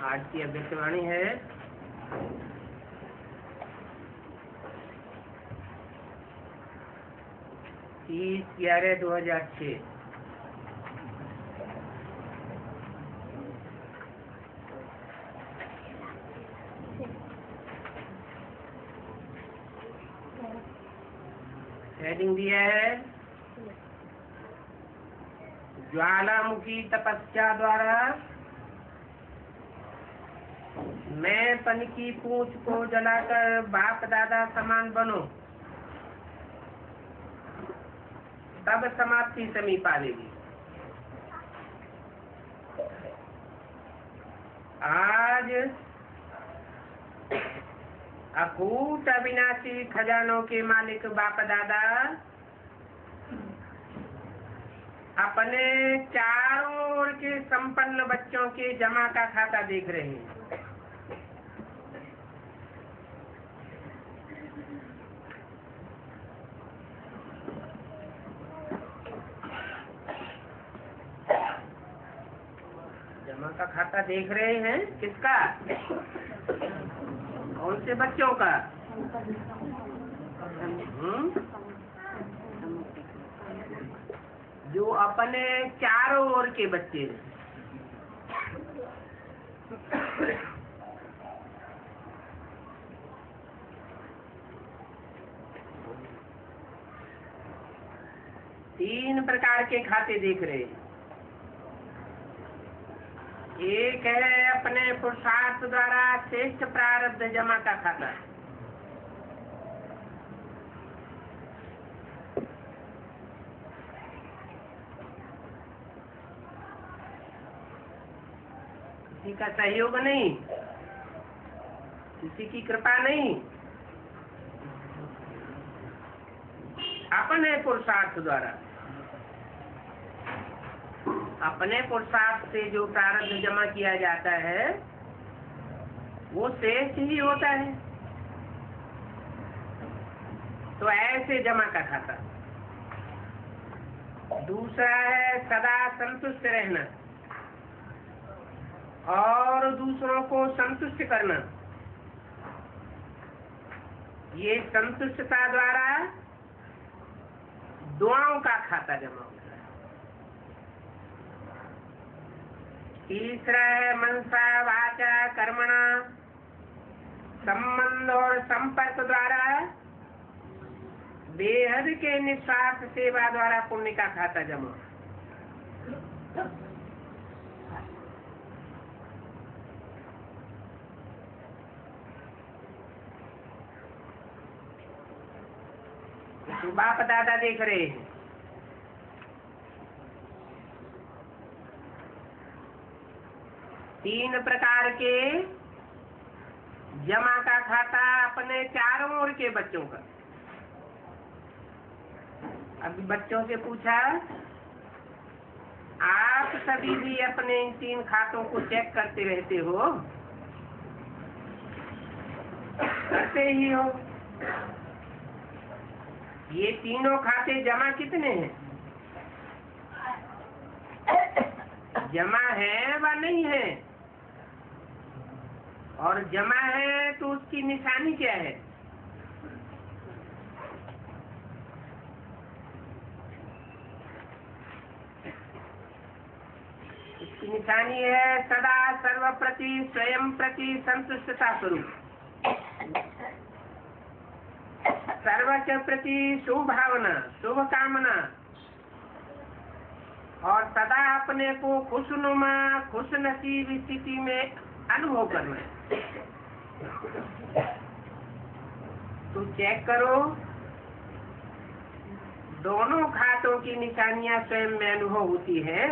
आज की अभ्यर्थवाणी है 30/11/2006। हेडिंग दिया है ज्वालामुखी तपस्या द्वारा मैं पन की पूंछ को जलाकर बाप दादा समान बनो, तब समाप्ति समीप आवेगी। आज अकूट अविनाशी खजानों के मालिक बाप दादा अपने चारों ओर के संपन्न बच्चों के जमा का खाता देख रहे हैं। जमा का खाता देख रहे हैं किसका? कौन से बच्चों का? जो अपने चारों ओर के बच्चे हैं। तीन प्रकार के खाते देख रहे हैं। एक है अपने पुरुषार्थ द्वारा श्रेष्ठ प्रारब्ध जमा का खाता। किसी का सहयोग नहीं, किसी की कृपा नहीं, अपने पुरुषार्थ द्वारा, अपने पुरुषार्थ से जो प्रारब्ध जमा किया जाता है वो श्रेष्ठ ही होता है। तो ऐसे जमा का खाता। दूसरा है सदा संतुष्ट रहना और दूसरों को संतुष्ट करना। ये संतुष्टता द्वारा दुआओं का खाता जमा होता है। तीसरा है मनसा वाचा कर्मणा संबंध और संपर्क द्वारा बेहद के निस्वार्थ सेवा द्वारा पुण्य का खाता जमा। तो बाप दादा देख रहे हैं। तीन प्रकार के जमा का खाता अपने चारों ओर के बच्चों का। अभी बच्चों से पूछा, आप सभी भी अपने इन तीन खातों को चेक करते रहते हो? करते ही हो। ये तीनों खाते जमा कितने हैं? जमा है व नहीं है? और जमा है तो उसकी निशानी क्या है? उसकी निशानी है सदा सर्व प्रति स्वयं प्रति संतुष्टता स्वरूप, सर्व के प्रति शुभ भावना, शुभ कामना और सदा अपने को खुशनुमा खुश नसीब स्थिति में अनुभव करना। तो चेक करो, दोनों खातों की निशानियां स्वयं में अनुभव होती है।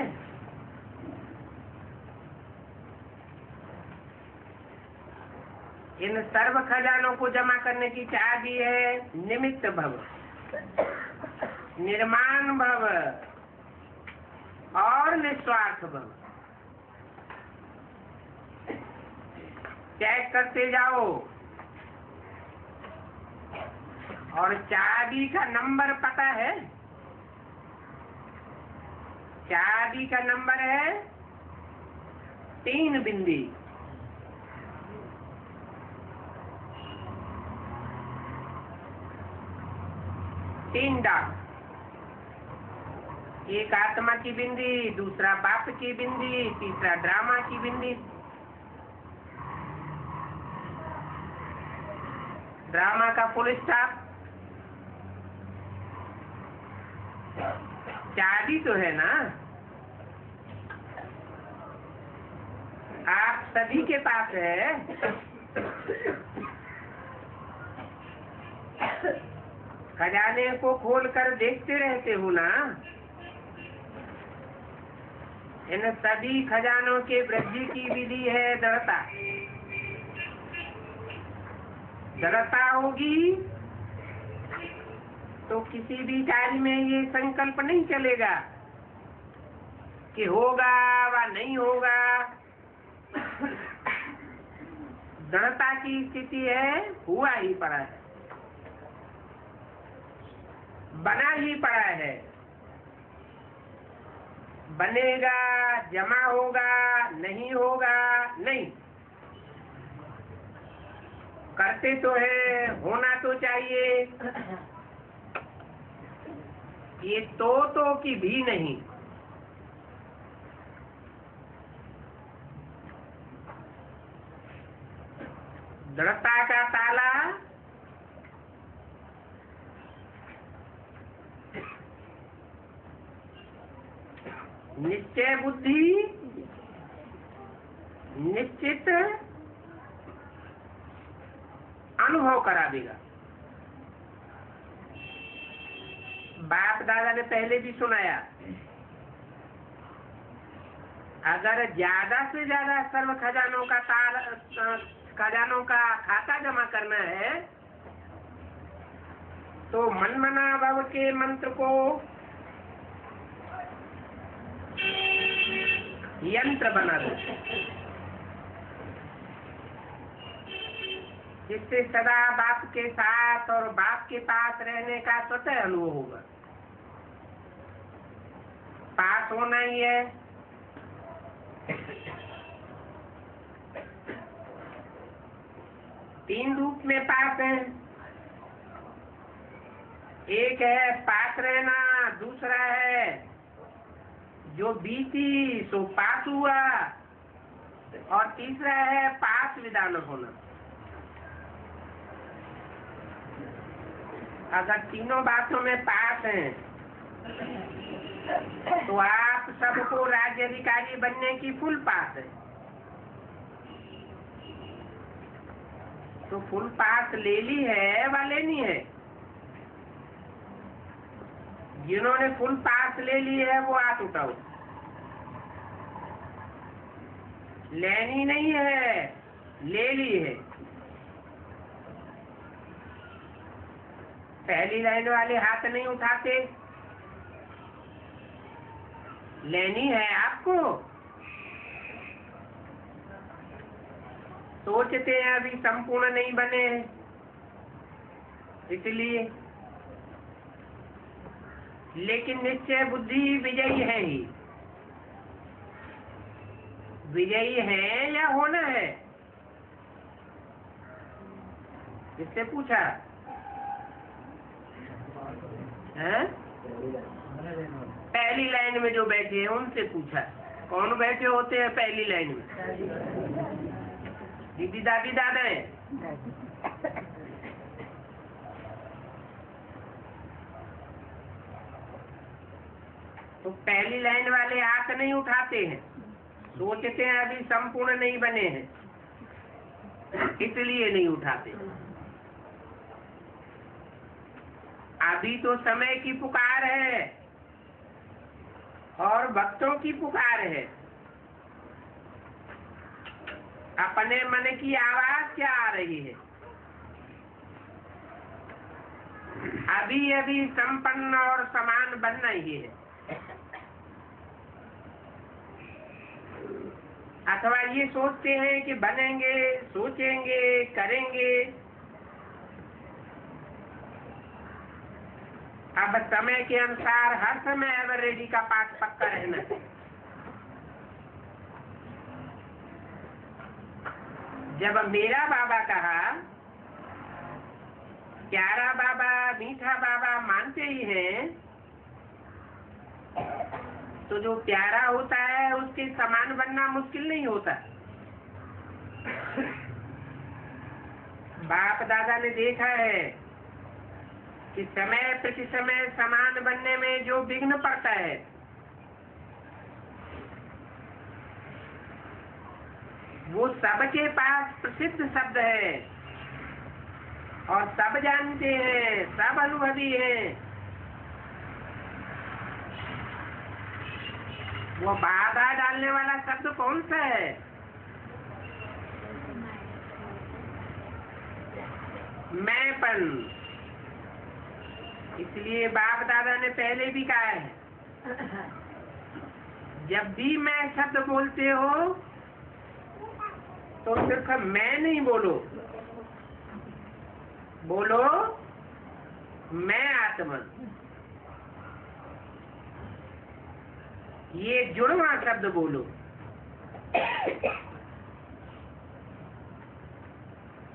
इन सर्व खजानों को जमा करने की चाबी है निमित्त भव, निर्माण भव और निस्वार्थ भव। चेक करते जाओ और चाबी का नंबर पता है? चाबी का नंबर है 3 बिंदी। तीन डॉट, एक आत्मा की बिंदी, दूसरा बाप की बिंदी, तीसरा ड्रामा की बिंदी। ड्रामा का फुल स्टॉप। चाबी तो है ना, आप सभी के पास है। खजाने को खोलकर देखते रहते हो ना। इन सभी खजानों के वृद्धि की विधि है दृढ़ता। दृढ़ता होगी तो किसी भी कार्य में ये संकल्प नहीं चलेगा कि होगा व नहीं होगा। दृढ़ता की स्थिति है, हुआ ही पड़ा है, बना ही पड़ा है। बनेगा, जमा होगा, नहीं होगा नहीं। करते तो है, होना तो चाहिए। ये तो की भी नहीं। दृढ़ता का ताला निश्चय बुद्धि, निश्चित अनुभव करा देगा। बाप दादा ने पहले भी सुनाया, अगर ज्यादा से ज्यादा सर्व खजानों का खाता जमा करना है तो मनमना भव के मंत्र को यंत्र बना दो, जिससे सदा बाप के साथ और बाप के पास रहने का स्वतः अनुभव होगा। पास होना ही है। तीन रूप में पास है। एक है पास रहना, दूसरा है जो बीती सो पास हुआ, और तीसरा है पास विदान होना। अगर तीनों बातों में पास हैं तो आप सबको राज्य अधिकारी बनने की फुल पास है। तो फुल पास ले ली है व लेनी है। जिन्होंने फुल पास ले ली है वो हाथ उठाओ। लेनी नहीं है, ले ली है। पहली लाइन वाले हाथ नहीं उठाते। लेनी है आपको। सोचते हैं अभी संपूर्ण नहीं बने हैं, इसलिए। लेकिन निश्चय बुद्धि विजयी है ही। विजयी है या होना है, इससे पूछा है? पहली लाइन में जो बैठे हैं उनसे पूछा। कौन बैठे होते हैं पहली लाइन में? दीदी दादी दादा है। तो पहली लाइन वाले हाथ नहीं उठाते हैं, सोचते हैं अभी संपूर्ण नहीं बने हैं, इसलिए नहीं उठाते। अभी तो समय की पुकार है और भक्तों की पुकार है। अपने मन की आवाज क्या आ रही है? अभी अभी संपन्न और समान बनना ही है। अथवा ये सोचते हैं कि बनेंगे, सोचेंगे, करेंगे। अब समय के अनुसार हर समय एवर रेडी का पाठ पक्का रहना है। जब मेरा बाबा कहा, प्यारा बाबा मीठा बाबा मानते ही हैं, तो जो प्यारा होता है उसके समान बनना मुश्किल नहीं होता। बाप दादा ने देखा है कि समय प्रति समय समान बनने में जो विघ्न पड़ता है, वो सबके पास प्रसिद्ध शब्द है और सब जानते हैं, सब अनुभवी हैं। वो बाधा डालने वाला शब्द कौन सा है? मैंपन। इसलिए बाप दादा ने पहले भी कहा है, जब भी मैं शब्द बोलते हो तो सिर्फ मैं नहीं बोलो, बोलो मैं आत्मा। ये जुड़वा शब्द बोलो।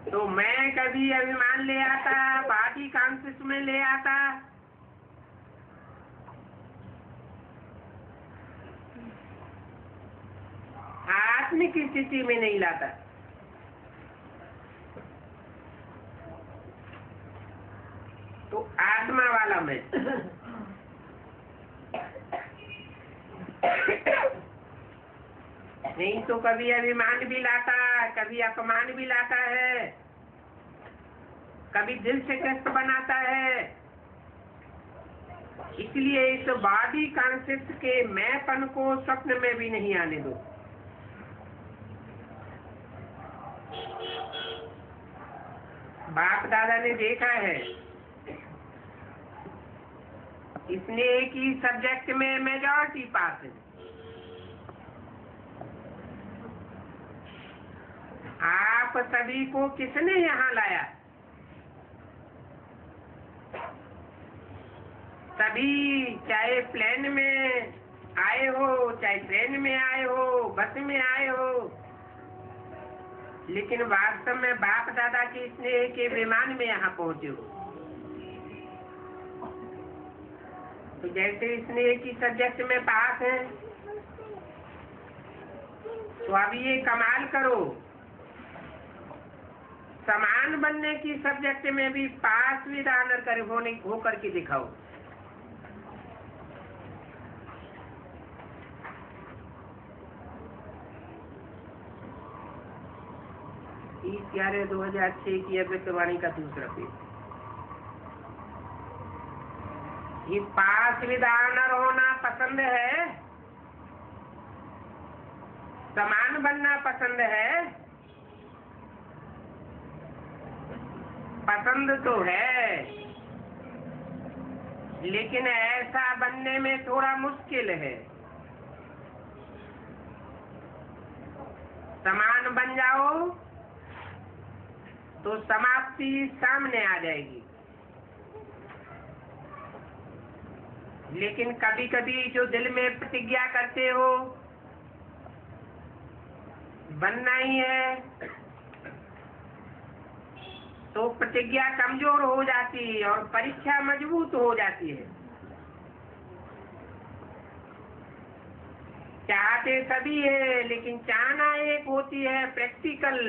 तो मैं कभी अभिमान ले आता, बाकी कॉन्शियस में ले आता, आत्मिक स्थिति में नहीं लाता। तो आत्मा वाला मैं। नहीं तो कभी अभिमान भी लाता, कभी अपमान भी लाता है, कभी दिल से कष्ट बनाता है। इसलिए इस बॉडी कॉन्सेप्ट के मैंपन को स्वप्न में भी नहीं आने दो। बाप दादा ने देखा है, इसने एक ही सब्जेक्ट में मेजॉरिटी पास है। आप सभी को किसने यहाँ लाया? सभी, चाहे प्लेन में आए हो, चाहे ट्रेन में आए हो, बस में आए हो, लेकिन वास्तव में बाप दादा के स्नेह के विमान में यहाँ पहुंचे हो। तो जैसे स्नेह की सब्जेक्ट में पास है, तो अब ये कमाल करो, समान बनने की सब्जेक्ट में भी पास विद ऑनर कर होकर के दिखाओ। इस 11/2006 की अव्यक्तवाणी का दूसरा पेज। ये पास विद ऑनर होना पसंद है, समान बनना पसंद है। पसंद तो है, लेकिन ऐसा बनने में थोड़ा मुश्किल है। समान बन जाओ तो समाप्ति सामने आ जाएगी। लेकिन कभी कभी जो दिल में प्रतिज्ञा करते हो बनना ही है, तो प्रतिज्ञा कमजोर हो जाती है और परीक्षा मजबूत हो जाती है। चाहते सभी है, लेकिन चाहना एक होती है प्रैक्टिकल,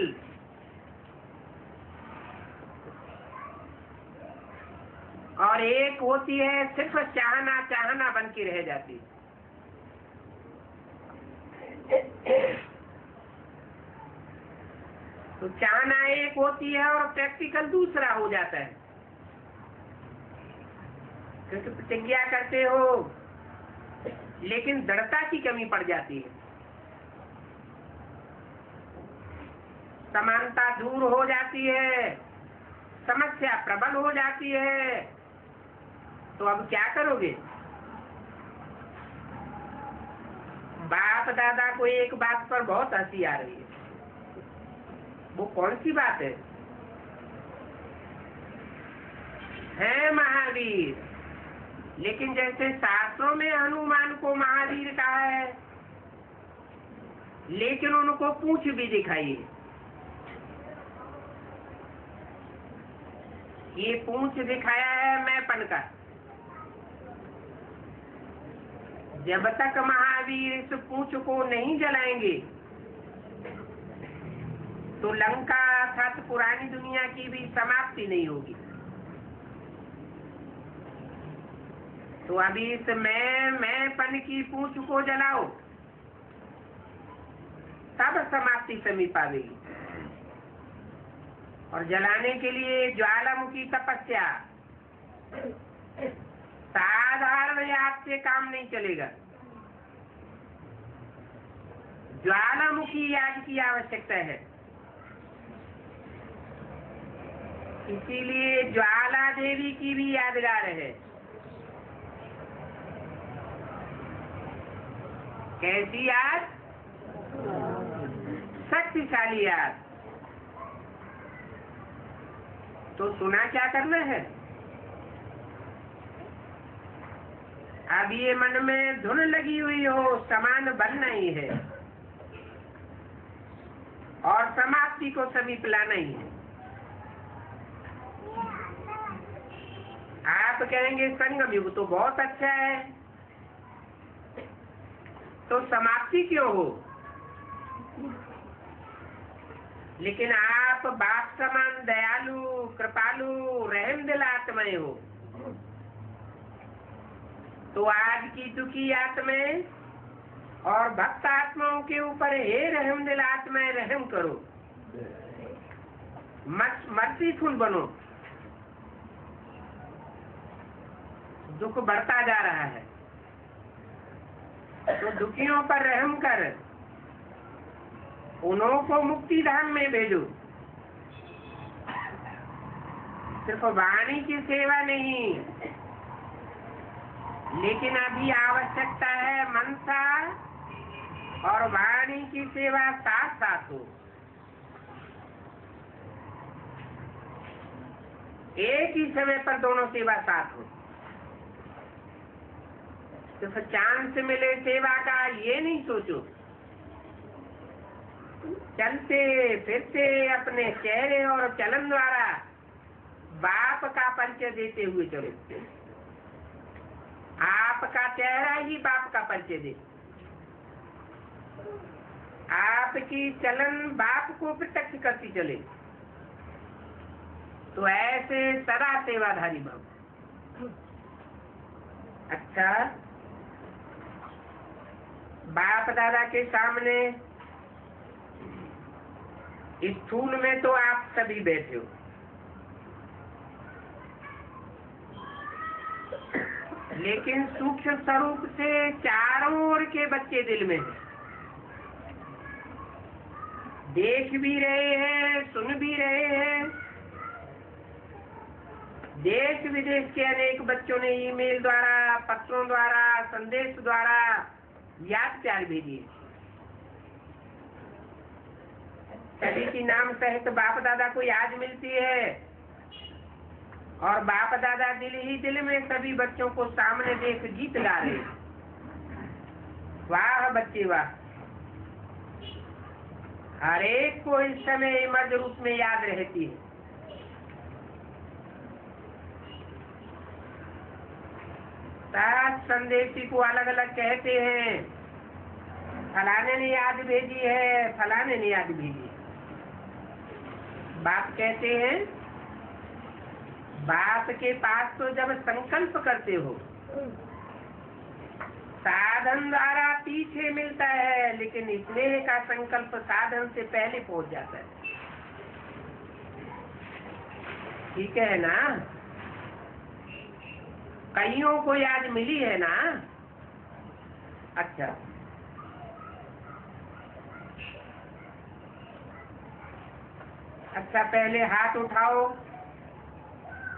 और एक होती है सिर्फ चाहना चाहना बन के रह जाती है। तो चाहना एक होती है और प्रैक्टिकल दूसरा हो जाता है। क्योंकि प्रतिज्ञा करते हो लेकिन दृढ़ता की कमी पड़ जाती है, समानता दूर हो जाती है, समस्या प्रबल हो जाती है। तो अब क्या करोगे? बाप दादा को एक बात पर बहुत हंसी आ रही है। वो कौन सी बात है महावीर? लेकिन जैसे शास्त्रों में हनुमान को महावीर कहा है, लेकिन उनको पूंछ भी दिखाई है। ये पूंछ दिखाया है मैंपन का। जब तक महावीर इस पूंछ को नहीं जलाएंगे तो लंका अर्थात पुरानी दुनिया की भी समाप्ति नहीं होगी। तो अभी इस मैंपन की पूंछ को जलाओ, तब समाप्ति समीप आवेगी। और जलाने के लिए ज्वालामुखी तपस्या, साधारण याद से काम नहीं चलेगा। ज्वालामुखी याद की आवश्यकता है। इसीलिए ज्वाला देवी की भी यादगार है। कैसी याद? शक्तिशाली याद। तो सुना क्या करना है? अब ये मन में धुन लगी हुई हो, समान बनना ही है और समाप्ति को समीप लाना ही है। आप कहेंगे संगम युग तो बहुत अच्छा है, तो समाप्ति क्यों हो? लेकिन आप बाप समान दयालु, कृपालु, रहम दिल आत्माएं हो, तो आज की दुखी आत्माएं और भक्त आत्माओं के ऊपर हे रहम दिल आत्माएं रहम करो, मर्सीफुल बनो। दुख बढ़ता जा रहा है तो दुखियों पर रहम कर उन्हों को मुक्ति धाम में भेजो। सिर्फ वाणी की सेवा नहीं, लेकिन अभी आवश्यकता है मनसा और वाणी की सेवा साथ साथ हो। एक ही समय पर दोनों सेवा साथ हो। सिर्फ चांस मिले सेवा का ये नहीं सोचो। चलते फिरते अपने चेहरे और चलन द्वारा बाप का परिचय देते हुए चलो। आपका चेहरा ही बाप का परिचय दे। आपकी चलन बाप को प्रत्यक्ष करती चले, तो ऐसे सदा सेवाधारी भाव। अच्छा, बाप दादा के सामने स्थूल में तो आप सभी बैठे हो, लेकिन सूक्ष्म स्वरूप से चारों ओर के बच्चे दिल में हैं, देख भी रहे हैं, सुन भी रहे हैं। देश विदेश के अनेक बच्चों ने ईमेल द्वारा, पत्रों द्वारा, संदेश द्वारा याद प्यार भेजी। सभी की नाम सहित बाप दादा को याद मिलती है और बाप दादा दिल ही दिल में सभी बच्चों को सामने देख गीत गा रहे। वाह बच्चे वाह! हर एक को इस समय मर्द रूप में याद रहती है। संदेशी को अलग अलग कहते हैं, फलाने ने याद भेजी है, फलाने ने याद भेजी है। बाप कहते हैं, बाप के पास तो जब संकल्प करते हो, साधन द्वारा पीछे मिलता है, लेकिन स्नेह का संकल्प साधन से पहले पहुंच जाता है। ठीक है ना? कईयों को याद मिली है ना? अच्छा, पहले हाथ उठाओ।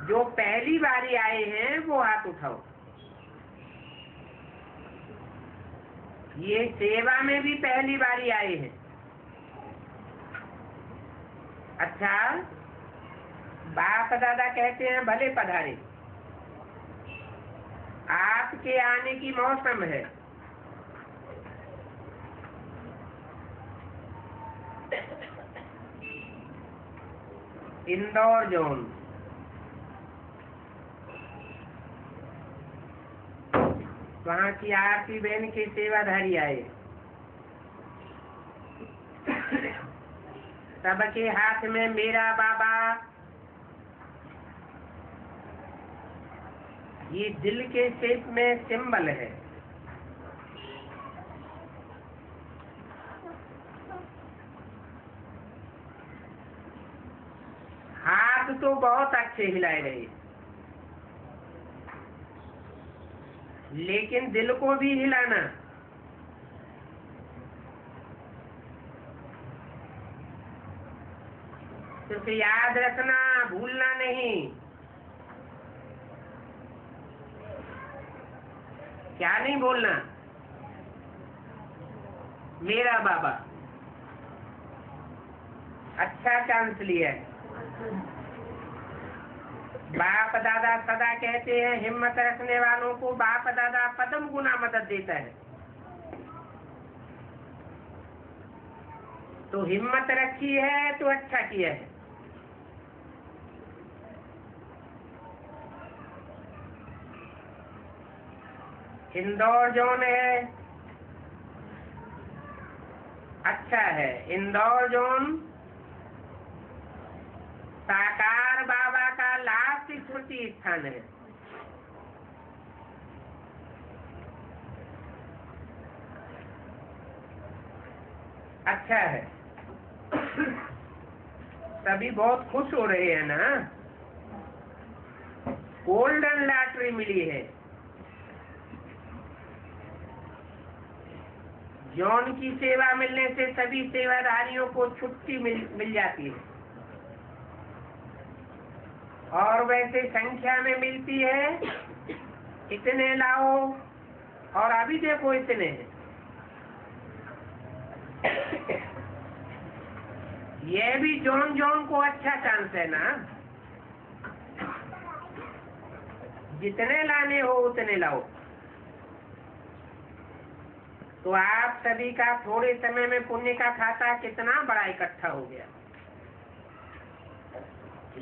जो पहली बारी आए हैं वो हाथ उठाओ। ये सेवा में भी पहली बारी आए हैं। अच्छा, बाप दादा कहते हैं भले पधारे। के आने की मौसम है। इंदौर जोन, वहाँ की आरती बहन के सेवाधारी आए। सबके हाथ में मेरा बाबा, ये दिल के शेप में सिंबल है। हाथ तो बहुत अच्छे हिलाए रहे, लेकिन दिल को भी हिलाना। सिर्फ याद रखना, भूलना नहीं। क्या नहीं बोलना? मेरा बाबा। अच्छा चांस लिया है। बाप दादा सदा कहते हैं, हिम्मत रखने वालों को बाप दादा पदम गुना मदद देता है। तो हिम्मत रखी है तो अच्छा किया है। इंदौर जोन है, अच्छा है। इंदौर जोन साकार बाबा का लास्ट स्मृति स्थान है। अच्छा है। सभी बहुत खुश हो रहे हैं ना? गोल्डन लॉटरी मिली है। जॉन की सेवा मिलने से सभी सेवाधारियों को छुट्टी मिल जाती है, और वैसे संख्या में मिलती है। इतने लाओ, और अभी देखो इतने हैं। यह भी जॉन जॉन को अच्छा चांस है ना? जितने लाने हो उतने लाओ। तो आप सभी का थोड़े समय में पुण्य का खाता कितना बड़ा इकट्ठा हो गया।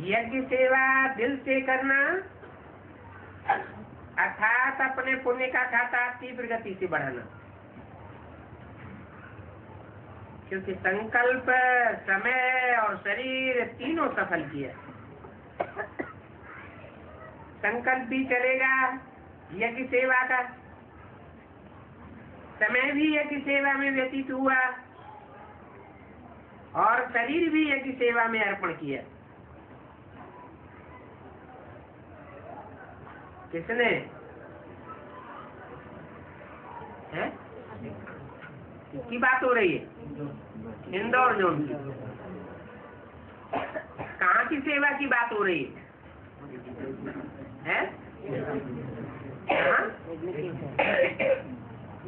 यज्ञ सेवा दिल से करना, अर्थात अपने पुण्य का खाता तीव्र गति से बढ़ाना। क्योंकि संकल्प, समय और शरीर तीनों सफल किया। संकल्प भी चलेगा यज्ञ सेवा का, समय भी यज्ञ सेवा में व्यतीत हुआ, और शरीर भी यज्ञ सेवा में अर्पण किया। किसने? है? किसकी बात हो रही है? इंदौर जोन की। कहाँ की सेवा की बात हो रही है? कहाँ?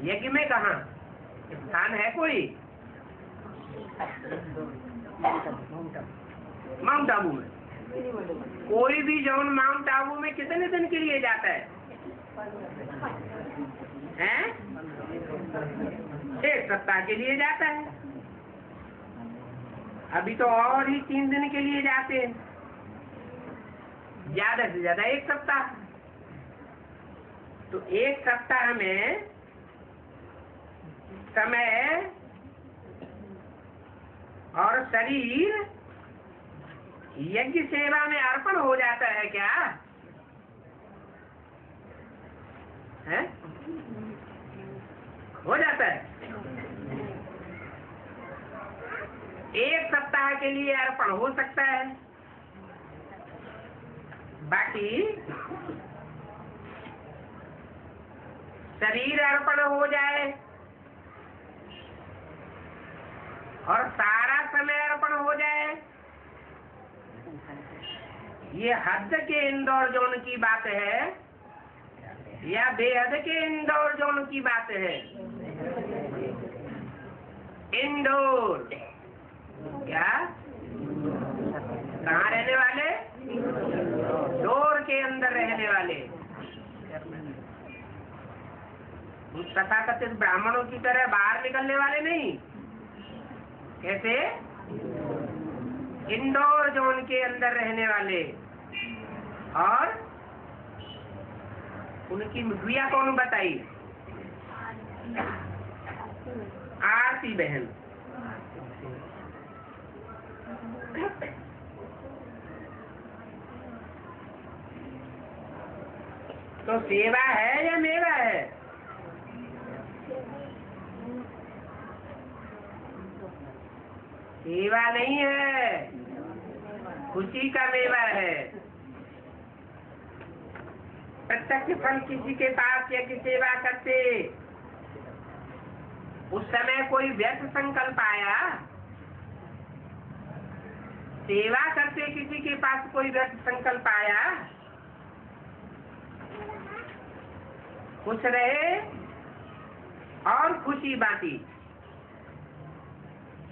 यज्ञ में कहाँ स्थान है कोई? माउंट आबू में। कोई भी जौन माउंट आबू में कितने दिन के लिए जाता है? हैं? 1 सप्ताह के लिए जाता है। अभी तो और ही 3 दिन के लिए जाते हैं, ज्यादा से ज्यादा 1 सप्ताह। तो 1 सप्ताह में समय और शरीर यज्ञ सेवा में अर्पण हो जाता है क्या? है? हो जाता है। 1 सप्ताह के लिए अर्पण हो सकता है, बाकी शरीर अर्पण हो जाए और सारा समय अर्पण हो जाए, ये हद के इंदौर जोन की बात है या बेहद के इंदौर जोन की बात है? इंदौर। क्या? कहाँ रहने वाले? डोर के अंदर रहने वाले। उस तथाकथित ब्राह्मणों की तरह बाहर निकलने वाले नहीं। कैसे? इंडोर जोन के अंदर रहने वाले। और उनकी मुखिया कौन बताई? आरती बहन। तो सेवा है या मेवा है? सेवा नहीं है, खुशी का मेवा है। प्रत्यक्ष फल किसी के पास यज्ञ सेवा करते उस समय कोई व्यर्थ संकल्प आया? सेवा करते किसी के पास कोई व्यर्थ संकल्प आया? खुश रहे और खुशी बांटी,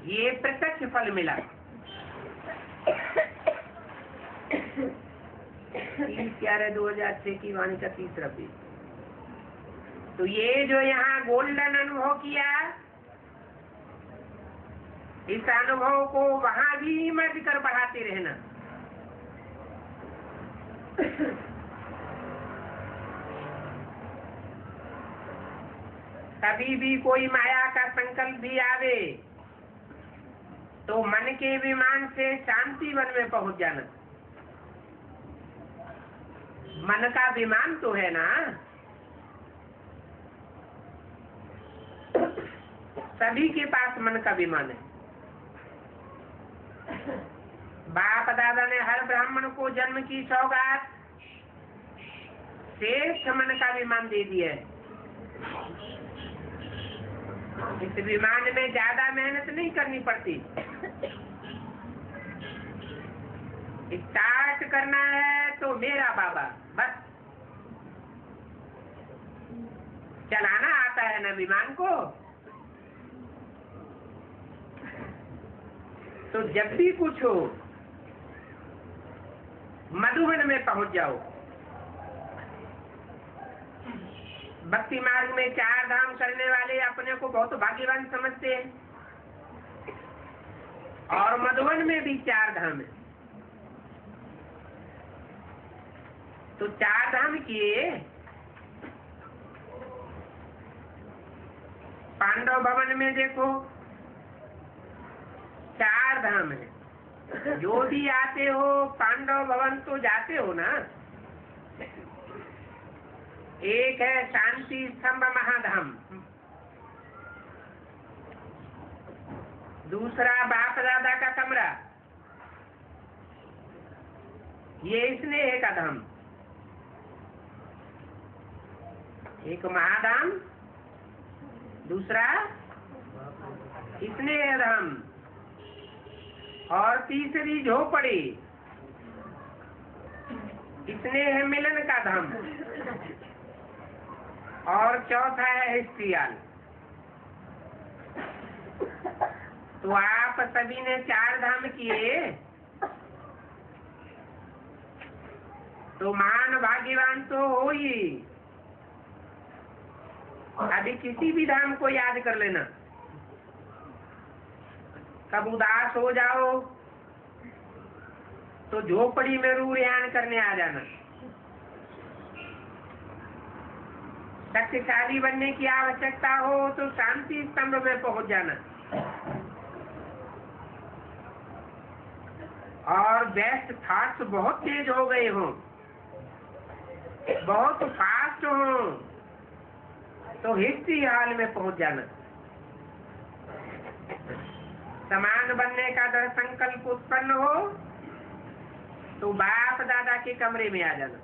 ये प्रत्यक्ष फल मिला। 30/11/2006 की वाणी का 30 पेज। तो ये जो यहाँ गोल्डन अनुभव किया, इस अनुभव को वहां भी मर्ज कर बढ़ाते रहना। कभी भी कोई माया का संकल्प भी आवे तो मन के विमान से शांति वन में पहुंच जाना। मन का विमान तो है ना, सभी के पास मन का विमान है। बाप दादा ने हर ब्राह्मण को जन्म की सौगात श्रेष्ठ मन का विमान दे दिया है। इस विमान में ज्यादा मेहनत नहीं करनी पड़ती। स्टार्ट करना है तो मेरा बाबा, बस चलाना आता है ना विमान को। तो जब भी कुछ हो मधुबन में पहुंच जाओ। भक्ति मार्ग में 4 धाम करने वाले अपने को बहुत भाग्यवान समझते हैं, और मधुबन में भी 4 धाम है। तो 4 धाम किए। पांडव भवन में देखो 4 धाम है। जो भी आते हो पांडव भवन तो जाते हो ना। एक है शांति स्तंभ महाधाम, दूसरा बाप दादा का कमरा, ये स्नेह का धाम। एक महाधाम, दूसरा स्नेह धाम, और तीसरी झोपड़ी स्नेह मिलन का धाम, और चौथा है हिस्ट्रियाल। तो आप सभी ने 4 धाम किए तो महान भाग्यवान तो हो ही। अभी किसी भी धाम को याद कर लेना। कब उदास हो जाओ तो झोपड़ी में रूयान करने आ जाना। शक्तिशाली बनने की आवश्यकता हो तो शांति स्तंभ में पहुंच जाना। और बेस्ट थॉट्स बहुत तेज हो गए हो, बहुत फास्ट हो, तो हिस्ट्री हॉल में पहुंच जाना। समान बनने का दृढ़ संकल्प उत्पन्न हो तो बाप दादा के कमरे में आ जाना।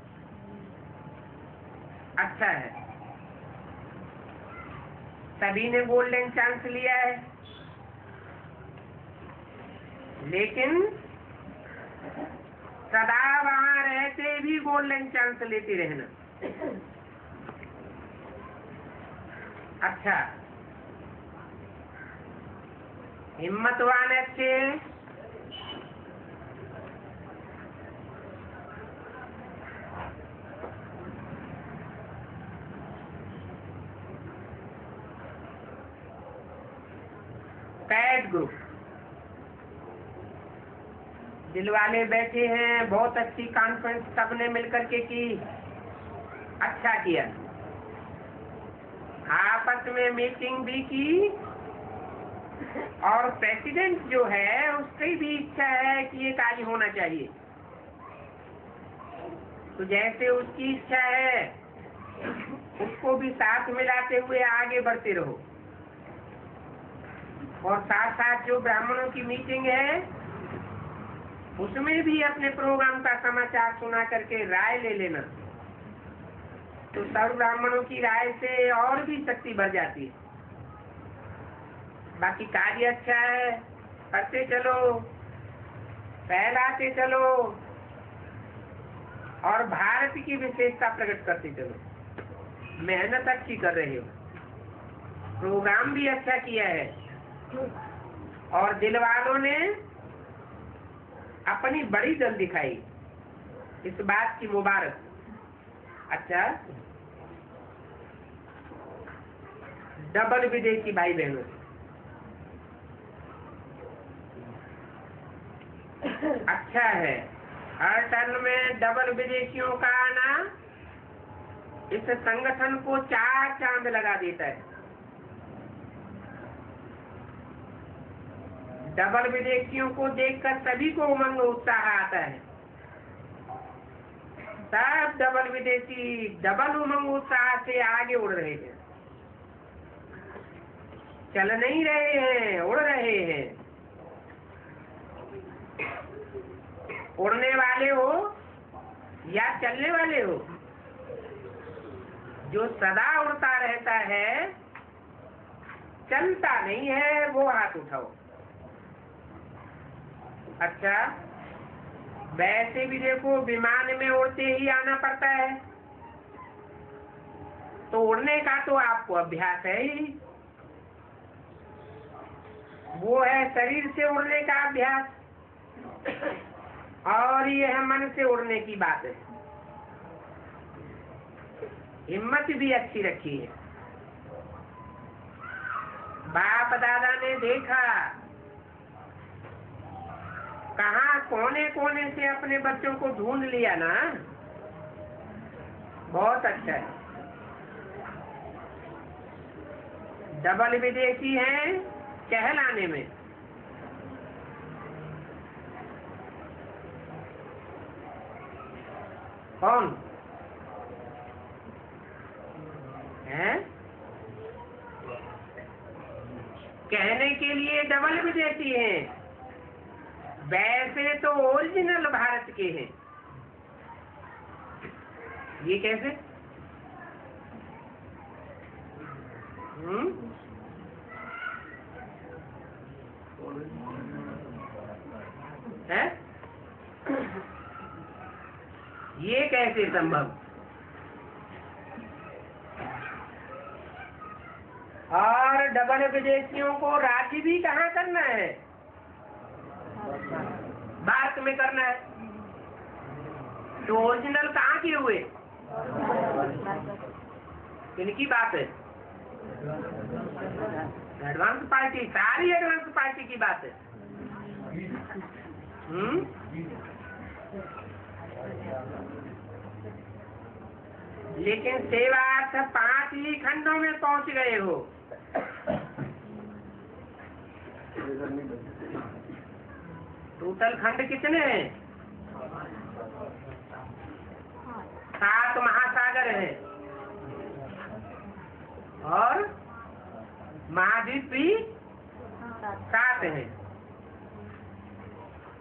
अच्छा है, सभी ने गोल्डन चांस लिया है, लेकिन सदा वहां रहते भी गोल्डन चांस लेते रहना। अच्छा, हिम्मतवान अच्छे, कैट ग्रुप। दिलवाले बैठे हैं, बहुत अच्छी कॉन्फ्रेंस सबने मिलकर के की, अच्छा किया। आपस में मीटिंग भी की और प्रेसिडेंट जो है उसकी भी इच्छा है कि ये कार्य होना चाहिए। तो जैसे उसकी इच्छा है उसको भी साथ मिलाते हुए आगे बढ़ते रहो। और साथ साथ जो ब्राह्मणों की मीटिंग है उसमें भी अपने प्रोग्राम का समाचार सुना करके राय ले लेना। तो सर्व ब्राह्मणों की राय से और भी शक्ति बढ़ जाती है। बाकी कार्य अच्छा है, करते चलो, फैलाते चलो और भारत की विशेषता प्रकट करते चलो। मेहनत अच्छी कर रहे हो, प्रोग्राम भी अच्छा किया है और दिल वालों ने अपनी बड़ी दिल दिखाई, इस बात की मुबारक। अच्छा, डबल विदेशी भाई बहनों, अच्छा है। हर टर्न में डबल विदेशियों का आना इस संगठन को 4 चांद लगा देता है। डबल विदेशियों को देखकर सभी को उमंग उत्साह आता है। सब डबल विदेशी डबल उमंग उत्साह से आगे उड़ रहे हैं, चल नहीं रहे हैं, उड़ रहे हैं। उड़ने वाले हो या चलने वाले हो, जो सदा उड़ता रहता है चलता नहीं है, वो हाथ उठाओ। अच्छा, वैसे भी देखो विमान में उड़ते ही आना पड़ता है, तो उड़ने का तो आपको अभ्यास है ही, वो है शरीर से उड़ने का अभ्यास। और ये है मन से उड़ने की बात है। हिम्मत भी अच्छी रखी है। बाप दादा ने देखा कहाँ कोने कोने से अपने बच्चों को ढूंढ लिया ना, बहुत अच्छा है। डबल विदेशी हैं कहलाने में। कौन है? कहने के लिए डबल विदेशी हैं, वैसे तो ओरिजिनल भारत के हैं। ये कैसे? है? ये कैसे संभव? और डबल विदेशियों को राजी भी कहाँ करना है? भारत में करना है। तो ओरिजिनल कहाँ के हुए? इनकी बात है। एडवांस पार्टी, सारी एडवांस पार्टी की बात है। लेकिन सेवार्थ 5 ही खंडों में पहुंच गए हो। टोटल खंड कितने हैं? 7 महासागर हैं और महाद्वीप भी 7 हैं।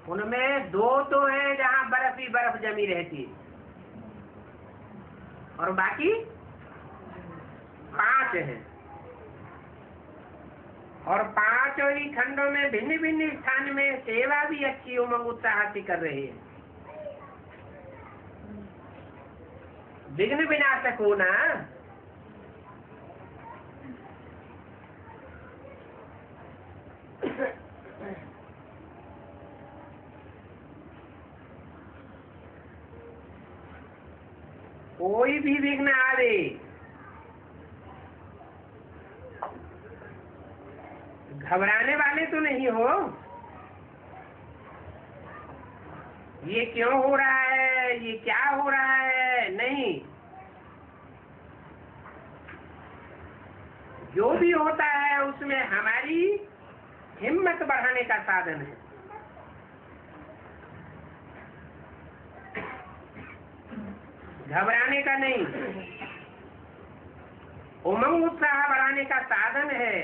उनमें 2 तो हैं जहाँ बर्फ ही बर्फ जमी रहती है और बाकी 5 हैं। और 5 ही खंडों में भिन्न भिन्न स्थान में सेवा भी अच्छी उमंग उत्साह से कर रहे हैं। विघ्न विनाशक हो ना। कोई भी विघ्न आवे, घबराने वाले तो नहीं हो? ये क्यों हो रहा है, ये क्या हो रहा है, नहीं। जो भी होता है उसमें हमारी हिम्मत बढ़ाने का साधन है। घबराने का नहीं, उमंग उत्साह बढ़ाने का साधन है।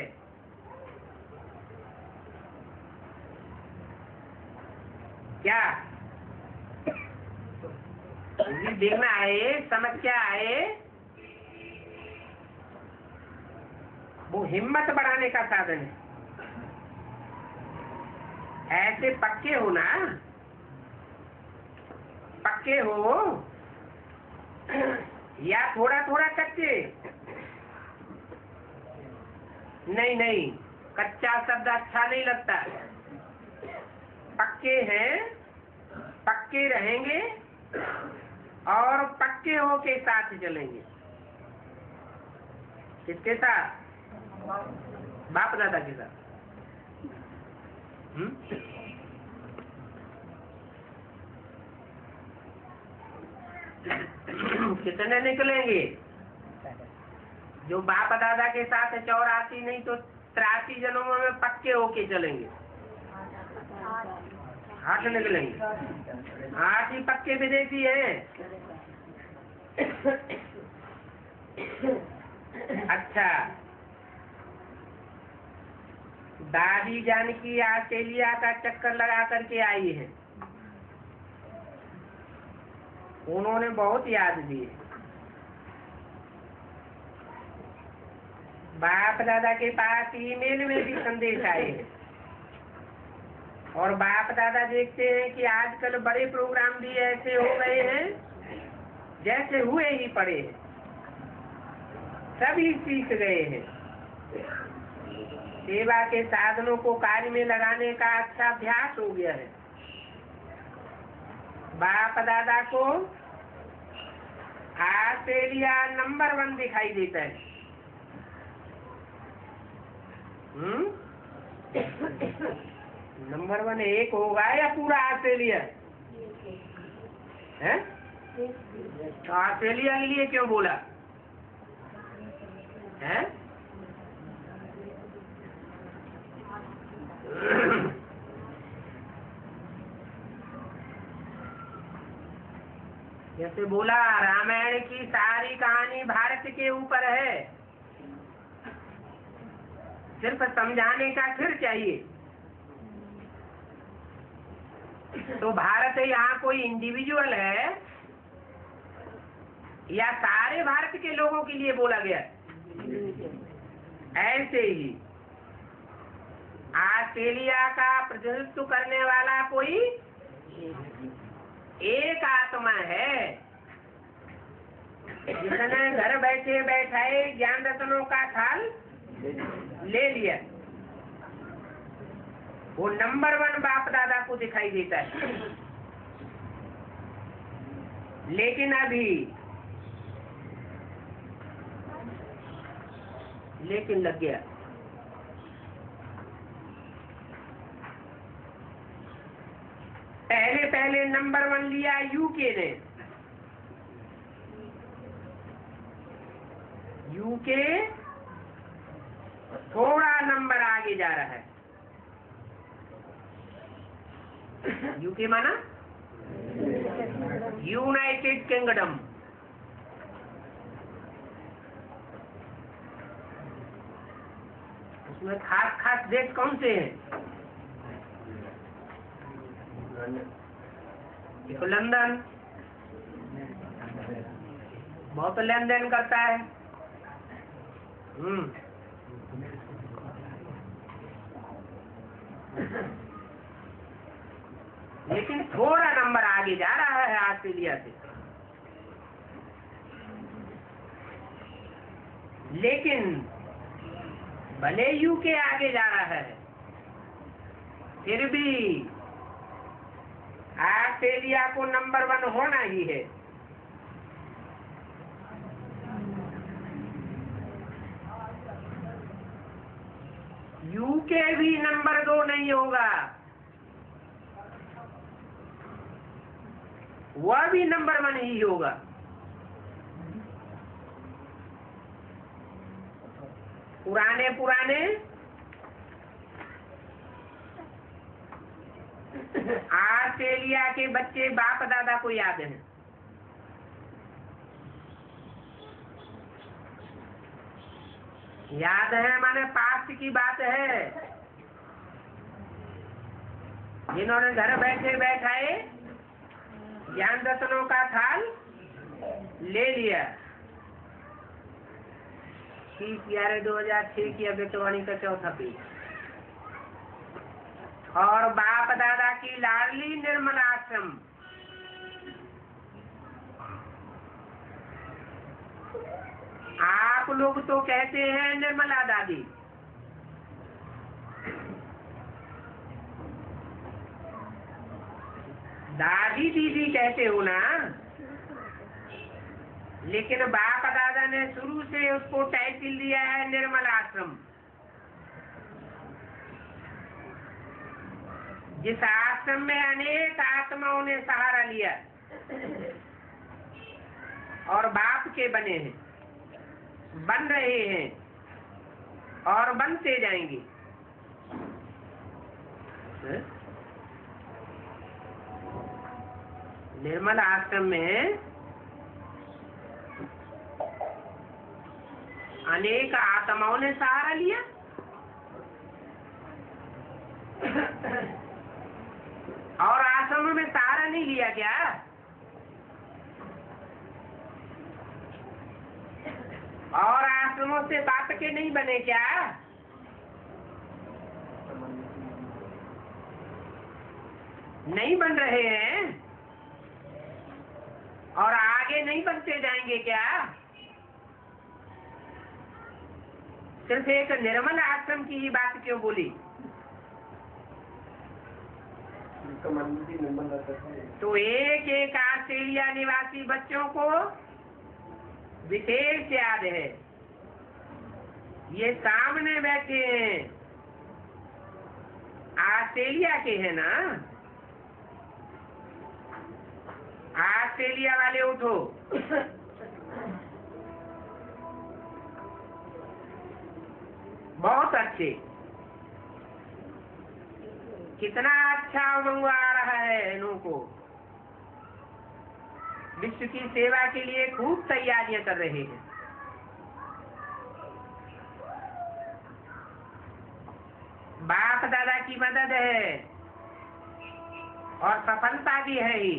क्या देखना है, समस्या है, वो हिम्मत बढ़ाने का साधन है। ऐसे पक्के हो ना, पक्के हो या थोड़ा थोड़ा कच्चे? नहीं नहीं, कच्चा शब्द अच्छा नहीं लगता। पक्के हैं, पक्के रहेंगे और पक्के हो के साथ चलेंगे। किसके साथ? बाप दादा के साथ। कितने निकलेंगे? जो बाप दादा के साथ 84 नहीं तो 83 जन्मों में पक्के होके चलेंगे। 8 निकलेंगे। 8 ही पक्के विदेशी हैं। अच्छा, दादी जानकी ऑस्ट्रेलिया का चक्कर लगा करके आई है। उन्होंने बहुत याद दिए। बाप दादा के पास ईमेल में भी संदेश आए हैं। और बाप दादा देखते हैं कि आजकल बड़े प्रोग्राम भी ऐसे हो गए हैं जैसे हुए ही पड़े हैं। सभी सीख गए हैं। सेवा के साधनों को कार्य में लगाने का अच्छा अभ्यास हो गया है। बाप दादा को ऑस्ट्रेलिया नंबर 1 दिखाई देता है। नंबर 1 एक होगा या पूरा ऑस्ट्रेलिया है? तो ऑस्ट्रेलिया के लिए क्यों बोला है? जैसे बोला रामायण की सारी कहानी भारत के ऊपर है, सिर्फ समझाने का फिर चाहिए। तो भारत यहाँ कोई इंडिविजुअल है या सारे भारत के लोगों के लिए बोला गया? ऐसे ही ऑस्ट्रेलिया का प्रतिनिधित्व करने वाला कोई एक आत्मा है जिसने घर बैठे बैठाए ज्ञान रत्नों का थाल ले लिया। वो नंबर 1 बाप दादा को दिखाई देता है। लेकिन लग गया। पहले नंबर 1 लिया यूके ने। यूके थोड़ा नंबर आगे जा रहा है। यूके माना यूनाइटेड किंगडम। उसमें खास देश कौन से हैं? एक लंदन, बहुत लेन देन करता है। लेकिन थोड़ा नंबर आगे जा रहा है ऑस्ट्रेलिया से। लेकिन भले यूके आगे जा रहा है, फिर भी ऑस्ट्रेलिया को नंबर 1 होना ही है। U के भी नंबर 2 नहीं होगा, वह भी नंबर 1 ही होगा। पुराने ऑस्ट्रेलिया के बच्चे बाप दादा को याद हैं। याद है माने पास्ट की बात है। जिन्होंने घर बैठे बैठाए ज्ञान रत्नों का थाल ले लिया। 30/11/2006 की अभ्यर्थवाणी का चौथा पेज। और बाप दादा की लाडली निर्मल आश्रम, आप लोग तो कहते हैं निर्मला दादी, दादी दीदी कहते हो ना, लेकिन बाप दादा ने शुरू से उसको टाइटल दिया है निर्मल आश्रम। जिस आश्रम में अनेक आत्माओं ने सहारा लिया और बाप के बने हैं, बन रहे हैं और बनते जाएंगे। निर्मल आश्रम में अनेक आत्माओं ने सहारा लिया और आश्रम में सहारा नहीं लिया क्या? और आश्रमों से बाप के नहीं बने क्या? नहीं बन रहे हैं और आगे नहीं बनते जाएंगे क्या? सिर्फ एक निर्मल आश्रम की ही बात क्यों बोली? तो एक एक ऑस्ट्रेलिया निवासी बच्चों को विशेष याद है। ये सामने बैठे हैं, ऑस्ट्रेलिया के हैं ना? ऑस्ट्रेलिया वाले उठो। बहुत अच्छे, कितना अच्छा उमंग आ रहा है इन्हों को। विश्व की सेवा के लिए खूब तैयारियां कर रहे हैं। बाप दादा की मदद है और सफलता भी है ही।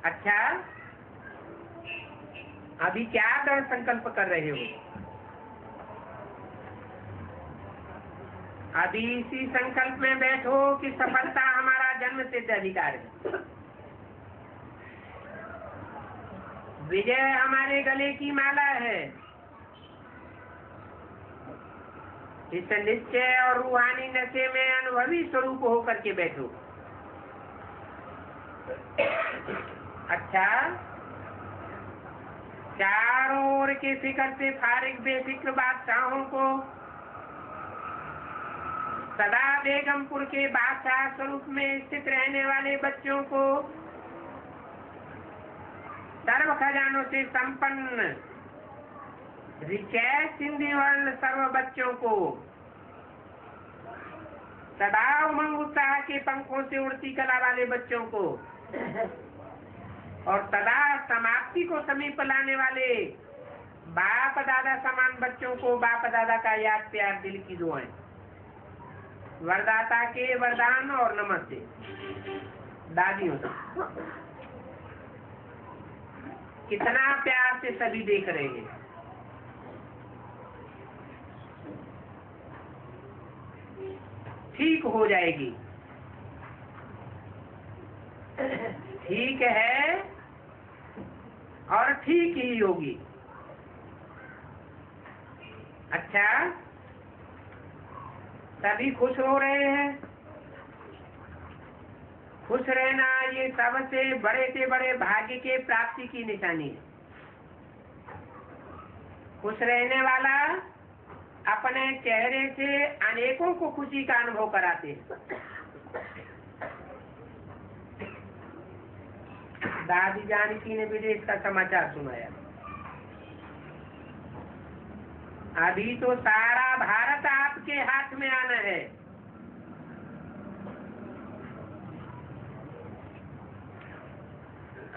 अच्छा, अभी क्या दृढ़ संकल्प कर रहे हो? अभी इसी संकल्प में बैठो कि सफलता हमारा जन्म सिद्ध अधिकार है, विजय हमारे गले की माला है। इस निश्चय और रूहानी नशे में अनुभवी स्वरूप होकर के बैठो। अच्छा, चारों ओर के फिक्र से फारिग बेफिक्र बादशाहों को, सदा बेगमपुर के बादशाह स्वरूप में स्थित रहने वाले बच्चों को, सर्व खजानों से संपन्न रिचैस सिंधी वर्ल्ड सर्व बच्चों को, सदा उमंग उत्साह के पंखों से उड़ती कला वाले बच्चों को और सदा समाप्ति को समीप लाने वाले बाप दादा समान बच्चों को बाप दादा का याद प्यार दिल की दुआएं, वरदाता के वरदान और नमस्ते। दादियों कितना प्यार से सभी देख रहे हैं। ठीक हो जाएगी, ठीक है और ठीक ही होगी। अच्छा, सभी खुश हो रहे हैं। खुश रहना ये सबसे बड़े से बड़े भाग्य के प्राप्ति की निशानी है। खुश रहने वाला अपने चेहरे से अनेकों को खुशी का अनुभव कराते हैं। दादी जानकी ने विदेश का समाचार सुनाया। अभी तो सारा भारत आपके हाथ में आना है।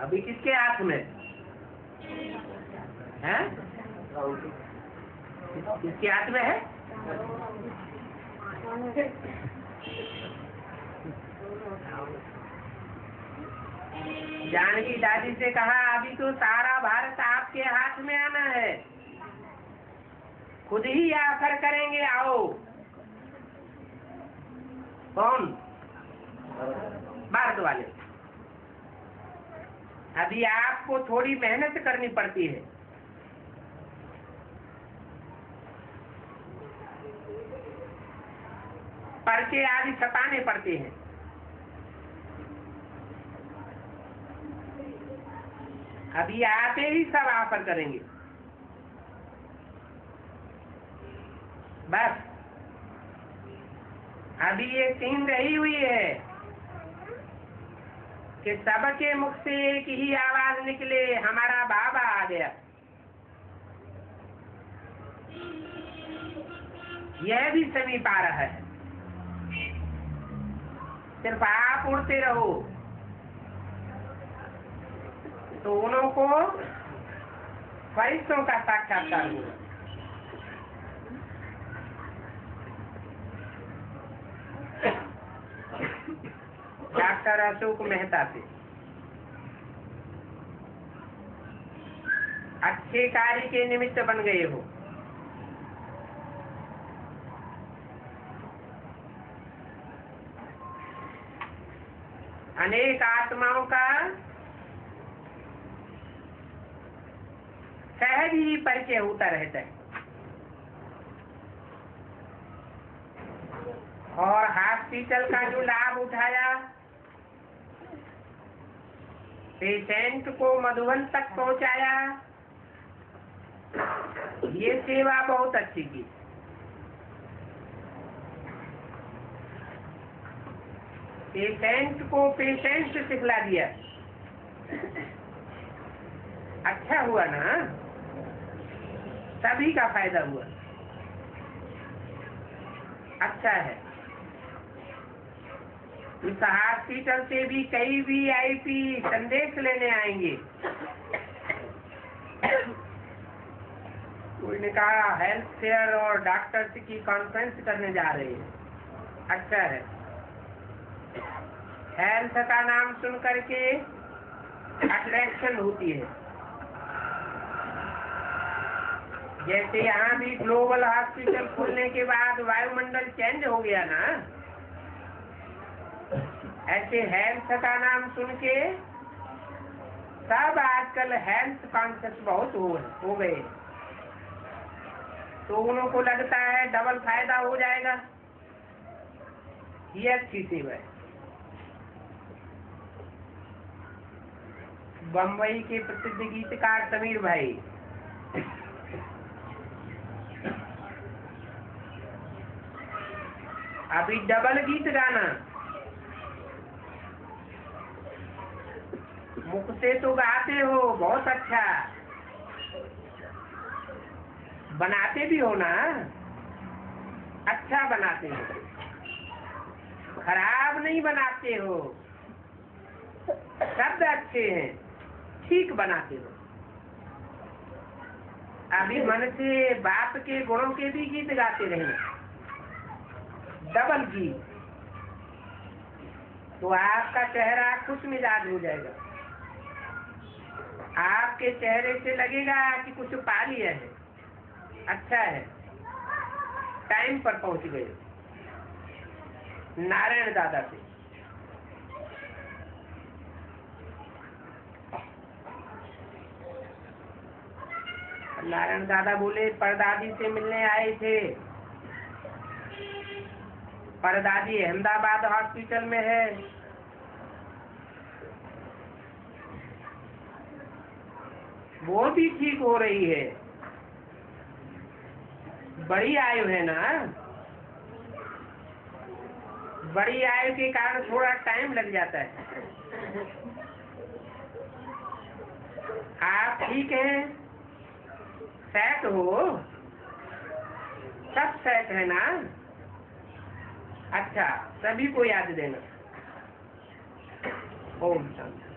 अभी किसके हाथ में है? किसके हाथ में है? जानकी दादी से कहा, अभी तो सारा भारत आपके हाथ में आना है, खुद ही आकर करेंगे, आओ। कौन? भारत वाले। अभी आपको थोड़ी मेहनत करनी पड़ती है। पर्चे आदि छपाने पड़ते हैं। अभी आते ही सब आकर करेंगे। बस अभी ये सीन रही हुई है कि सबके मुख से एक ही आवाज निकले, हमारा बाबा आ गया। यह भी समीप आ रहा है। सिर्फ आप उड़ते रहो तो उनको फरिश्तों का साक्षात्कार होगा। डॉक्टर अशोक मेहता से। अच्छे कार्य के निमित्त बन गए हो। अनेक आत्माओं का सहज ही परिचय होता रहता है। और हॉस्पिटल का जो लाभ उठाया, पेशेंट को मधुबन तक पहुंचाया, ये सेवा बहुत अच्छी की। पेशेंट को पेशेंट सिखला दिया। अच्छा हुआ ना, सभी का फायदा हुआ। अच्छा है। इस हॉस्पिटल से भी कई VIP संदेश लेने आएंगे। कोई ने कहा हेल्थ फेयर और डॉक्टर्स की कॉन्फ्रेंस करने जा रहे हैं। अच्छा है। हेल्थ का नाम सुन करके अट्रैक्शन होती है। जैसे यहाँ भी ग्लोबल हॉस्पिटल खुलने के बाद वायुमंडल चेंज हो गया ना, ऐसे हेल्थ का नाम सुन के सब आजकल हेल्थ कॉन्शियस बहुत हो गए। तो उनको लगता है डबल फायदा हो जाएगा। ये अच्छी सेवा है। बम्बई के प्रसिद्ध गीतकार समीर भाई, अभी डबल गीत गाना। मुख से तो गाते हो बहुत अच्छा, बनाते भी हो ना, अच्छा बनाते हो, खराब नहीं बनाते हो, शब्द अच्छे हैं, ठीक बनाते हो। अभी मन से बाप के गुणों के भी गीत गाते रहे, डबल गीत, तो आपका चेहरा खुश मिजाज हो जाएगा। आपके चेहरे से लगेगा कि कुछ पा लिया है, अच्छा है, टाइम पर पहुंच गए। नारायण दादा से नारायण दादा बोले, परदादी से मिलने आए थे। परदादी अहमदाबाद हॉस्पिटल में है। वो भी ठीक हो रही है। बड़ी आयु है ना, बड़ी आयु के कारण थोड़ा टाइम लग जाता है। आप ठीक हैं, सेट हो, सब सेट है ना। अच्छा, सभी को याद देना। ओम शांति।